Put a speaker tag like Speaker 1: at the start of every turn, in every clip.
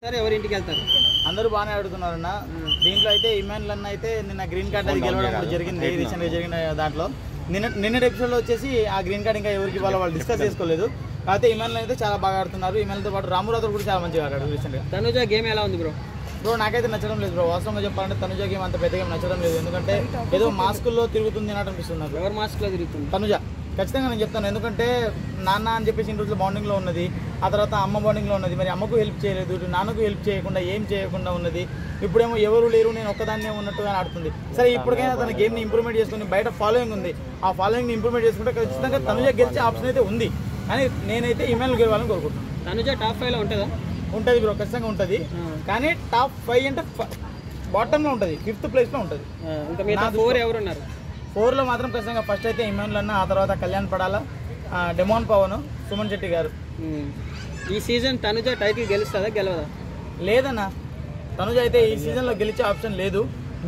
Speaker 1: సరే ఎవరింటికి వెళ్తారు?
Speaker 2: అందరూ బాగానే అడుగుతున్నారన్న. దీంట్లో అయితే ఇమాన్యుల్ అన్న అయితే నిన్న గ్రీన్ కార్డ్ అది గెలవడం జరిగింది. రీసెంట్గా జరిగిన దాంట్లో నిన్నటి ఎపిసోడ్లో వచ్చేసి ఆ గ్రీన్ కార్డ్ ఇంకా ఎవరికి వాళ్ళు డిస్కస్ చేసుకోలేదు. కాకపోతే ఇమాన్యుల్ అయితే చాలా బాగా ఆడుతున్నారు. ఇమాన్యుల్తో పాటు రాము రాథోడ్ కూడా చాలా మంచిగా ఆడాడు రీసెంట్గా.
Speaker 1: తనుజ గేమ్ ఎలా ఉంది బ్రో?
Speaker 2: నాకైతే నచ్చడం లేదు బ్రో. వాస్తవంగా చెప్పాలంటే తనుజ గేమ్ అంత పెద్ద గేమ్ నచ్చడం లేదు. ఎందుకంటే ఏదో మాస్కుల్లో తిరుగుతుంది అన్నట్టు అనిపిస్తుంది నాకు.
Speaker 1: ఎవరు మాస్క్లో తిరుగుతుంది?
Speaker 2: తనుజ ఖచ్చితంగా నేను చెప్తాను. ఎందుకంటే నాన్న అని చెప్పేసి ఇన్ని రోజులు బాండింగ్లో ఉన్నది, ఆ తర్వాత అమ్మ బాండింగ్లో ఉన్నది. మరి అమ్మకు హెల్ప్ చేయలేదు, నాన్నకు హెల్ప్ చేయకుండా ఏం చేయకుండా ఉన్నది. ఇప్పుడేమో ఎవరు లేరు, నేను ఒక్కదాన్నే ఉన్నట్టుగా ఆడుతుంది. సరే ఇప్పటికైనా తన గేమ్ని ఇంప్రూవ్మెంట్ చేసుకుని బయట ఫాలోయింగ్ ఉంది, ఆ ఫాలోయింగ్ని ఇంప్రూవ్మెంట్ చేసుకుంటే ఖచ్చితంగా తనుజ గెలిచే ఆప్షన్ అయితే ఉంది. కానీ నేనైతే ఇమాన్యుల్ గెలవాలని కోరుకుంటున్నాను.
Speaker 1: తనుజ టాప్ 5లో ఉంటుందా?
Speaker 2: ఉంటుంది బ్రో, ఖచ్చితంగా ఉంటుంది. కానీ టాప్ 5 అంటే బాటంలో ఉంటుంది, 5th ప్లేస్లో ఉంటుంది.
Speaker 1: ఇంకా మిగతా 4 ఎవరు ఉన్నారు?
Speaker 2: 4లో మాత్రం ఖచ్చితంగా ఫస్ట్ అయితే ఇమాన్యుల్ అన్న, ఆ తర్వాత కళ్యాణ్ పడాల, డెమోన్ పవన్, సుమన్ శెట్టి గారు.
Speaker 1: ఈ సీజన్ తనుజ టైటిల్ గెలుస్తుందా గెలవదా?
Speaker 2: లేదన్న, తనుజ అయితే ఈ సీజన్లో గెలిచే ఆప్షన్ లేదు.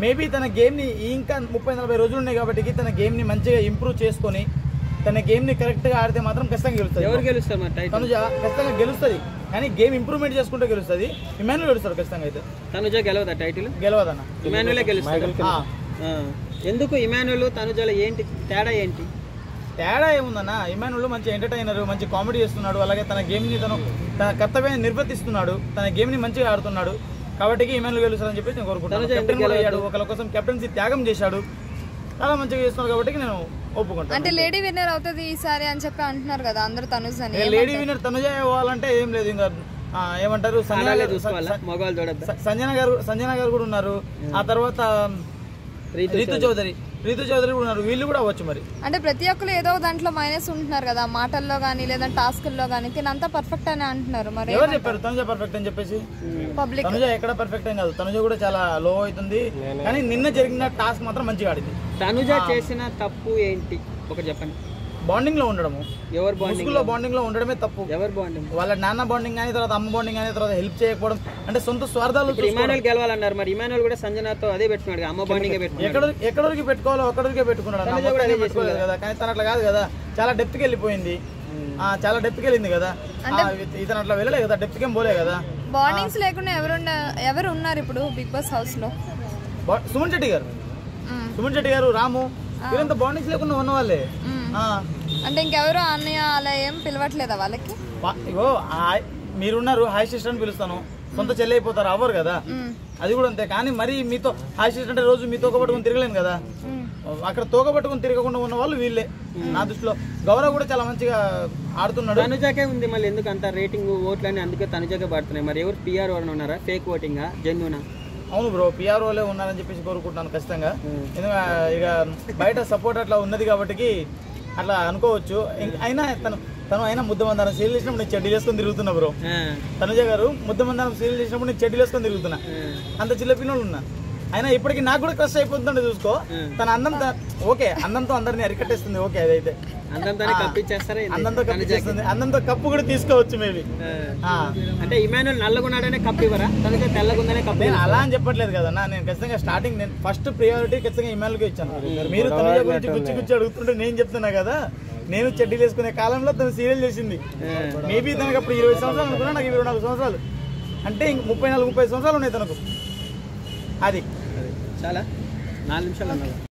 Speaker 2: మేబీ తన గేమ్ని ఇంకా 30-40 రోజులు ఉన్నాయి కాబట్టి తన గేమ్ని మంచిగా ఇంప్రూవ్ చేసుకొని తన గేమ్ని కరెక్ట్గా ఆడితే మాత్రం ఖచ్చితంగా గెలుస్తుంది.
Speaker 1: ఎవరు గెలుస్తారు మరి టైటిల్?
Speaker 2: తనుజ ఖచ్చితంగా గెలుస్తుంది, కానీ గేమ్ ఇంప్రూవ్మెంట్ చేసుకుంటే గెలుస్తుంది. ఇమాన్యుల్ గెలుస్తాడు ఖచ్చితంగా. అయితే
Speaker 1: తనుజ గెలవదా టైటిల్?
Speaker 2: గెలవదన్న,
Speaker 1: ఇమాన్యులే గెలుస్తాడు. ఎందుకు ఇమాన్యుల్ తనుజలో ఏంటి తేడా? ఏంటి
Speaker 2: తేడా ఏముందన్న? ఇమాన్యుల్ మంచి ఎంటర్టైనర్, మంచి కామెడీ చేస్తున్నాడు. అలాగే తన గేమ్ని తన కర్తవ్యాన్ని నిర్వర్తిస్తున్నాడు, తన గేమ్ని మంచిగా ఆడుతున్నాడు. కాబట్టి ఇమాన్యుల్ గెలుస్తాడని చెప్పి నేను కోరుకుంటాను. కెప్టెన్ కూడా అయ్యాడు, ఒకరి కోసం కెప్టెన్సీ త్యాగం చేశాడు, చాలా మంచిగా చేస్తున్నాడు. కాబట్టి నేను ఒప్పుకుంటాను.
Speaker 3: అంటే లేడీ విన్నర్ అవుతుంది ఈసారి అని చెప్పి అంటున్నారు కదా అందరూ. తనుజ
Speaker 2: లేడీ విన్నర్ తనుజ అవ్వాలంటే ఏం లేదు, ఇంకా ఏమంటారు సంజన గారు కూడా ఉన్నారు, ఆ తర్వాత రీతు చౌదరి కూడా ఉన్నారు. వీళ్ళు కూడా అవ్వచ్చు. మరి
Speaker 3: అంటే ప్రతి ఒక్కరు ఏదో దాంట్లో మైనస్ ఉంటున్నారు కదా, మాటల్లో కానీ లేదా టాస్క్ల్లో కానీ. తినంతా పర్ఫెక్ట్ అని అంటున్నారు. మరి
Speaker 2: ఎవరు చెప్పారు తనుజ పర్ఫెక్ట్ అని చెప్పేసి? పబ్లిక్ తనుజ ఎక్కడ పర్ఫెక్ట్ అని కాదు, తనుజ కూడా చాలా లో అవుతుంది. కానీ నిన్న జరిగిన టాస్క్ మాత్రం మంచిగా ఆడింది.
Speaker 1: తనుజ చేసిన తప్పు ఏంటి ఒకటి చెప్పండి.
Speaker 2: బాండింగ్ లో ఉండడము.
Speaker 1: ఎవరు
Speaker 2: బాండింగ్ లో ఉండడమే తప్పు.
Speaker 1: ఎవరు బాండింగ్?
Speaker 2: వాళ్ళ నాన్న బాండింగ్ కానీ, తర్వాత అమ్మ బాండింగ్ కానీ, తర్వాత హెల్ప్ చేయకపోవడం, అంటే సొంత స్వార్థాలు.
Speaker 1: ఇమాన్యుల్ గెలవాలన్నారు, మరి ఇమాన్యుల్ కూడా సంజనతో అదే పెట్టుకున్నాడు, అమ్మ బాండింగ్ పెట్టుకున్నాడు.
Speaker 2: ఎక్కడికి పెట్టుకోవాలో అక్కడికే పెట్టుకున్నాడు కదా. కానీ తన అట్లా కాదు కదా, చాలా డెప్త్కి వెళ్ళిపోయింది, చాలా డెప్త్కి వెళ్ళింది కదా. ఇతను అట్లా వెళ్ళలేదు కదా, డెప్త్కి ఏం పోలే కదా.
Speaker 3: బాండింగ్స్ లేకుండా ఎవరు ఉన్నారు ఇప్పుడు బిగ్ బాస్ హౌస్ లో?
Speaker 2: సుమన్ శెట్టి గారు, రాము, వీరంతా బాండింగ్స్ లేకుండా ఉన్న వాళ్ళే.
Speaker 3: అంటే ఇంకెవరు అన్నయ్య అలా ఏం పిలవట్లేదా వాళ్ళకి?
Speaker 2: ఇగో మీరున్నారు, హాయ్ సిస్టర్ అని పిలుస్తాను, సొంత చెల్లి అయిపోతారు అవ్వరు కదా. అది కూడా అంతే. కానీ మరి మీతో హాయ్ సిస్టర్ అంటే రోజు మీతో పట్టుకుని తిరగలేను కదా. అక్కడ తోక పట్టుకుని తిరగకుండా ఉన్న వాళ్ళు వీళ్ళే నా దృష్టిలో. గౌరవ్ కూడా చాలా మంచిగా ఆడుతున్నాడు.
Speaker 1: తనుజాకే ఉంది, మళ్ళీ ఎందుకు అంత రేటింగ్ ఓట్లని అందుకే తనుజాకే పడుతున్నాయి. మరి ఎవరు పిఆర్ ఎవరైనా ఉన్నారా? ఫేక్ ఓటింగా జెన్యూనా?
Speaker 2: అవును బ్రో, పిఆర్ఓలే ఉన్నారని చెప్పేసి కోరుకుంటున్నాను ఖచ్చితంగా. ఎందుకంటే ఇక బయట సపోర్ట్ అట్లా ఉన్నది కాబట్టి అట్లా అనుకోవచ్చు. అయినా తను అయినా ముద్దమందారం సీరియల్ చేసినప్పుడు నేను చెడ్డీలు వేసుకొని తిరుగుతున్నా బ్రో. తనుజ గారు ముద్దమందారం సీరియల్ చేసినప్పుడు నేను చెడ్డీలు వేసుకొని తిరుగుతున్నా, అంత చిల్ల పిల్లలు ఉన్నా. అయినా ఇప్పటికీ నాకు కూడా క్రష్ అయిపోతుండే చూసుకో. తన అందంతో ఓకే, అందంతో అందరినీ అరికట్టేస్తుంది. ఓకే, అదైతే అందంతో కప్పిచ్చేస్తుంది, అందంతో కప్పు కూడా తీసుకోవచ్చు మేబీ.
Speaker 1: అంటే ఇమాన్యుల్ నల్లగున్నాడనే కప్పు ఇవ్వరా? తనకి తెల్లగుందనే కప్పు?
Speaker 2: నేను అలా అని చెప్పట్లేదు కదా. నేను ఖచ్చితంగా స్టార్టింగ్ నేను ఫస్ట్ ప్రియారిటీ ఖచ్చితంగా ఇమాన్యుల్కి ఇచ్చాను. మీరు తనుజ గురించి గుచ్చి అడుగుతుంటే నేను చెప్తున్నా కదా, నేను చెడ్డీలు వేసుకునే కాలంలో తను సీరియల్ చేసింది. మేబీ తనకు అప్పుడు 20 సంవత్సరాలు అనుకున్నా, నాకు 24 సంవత్సరాలు, అంటే ఇంక 34-35 సంవత్సరాలు ఉన్నాయి తనకు. అది
Speaker 1: చాలా 4 నిమిషాలు అన్నారు.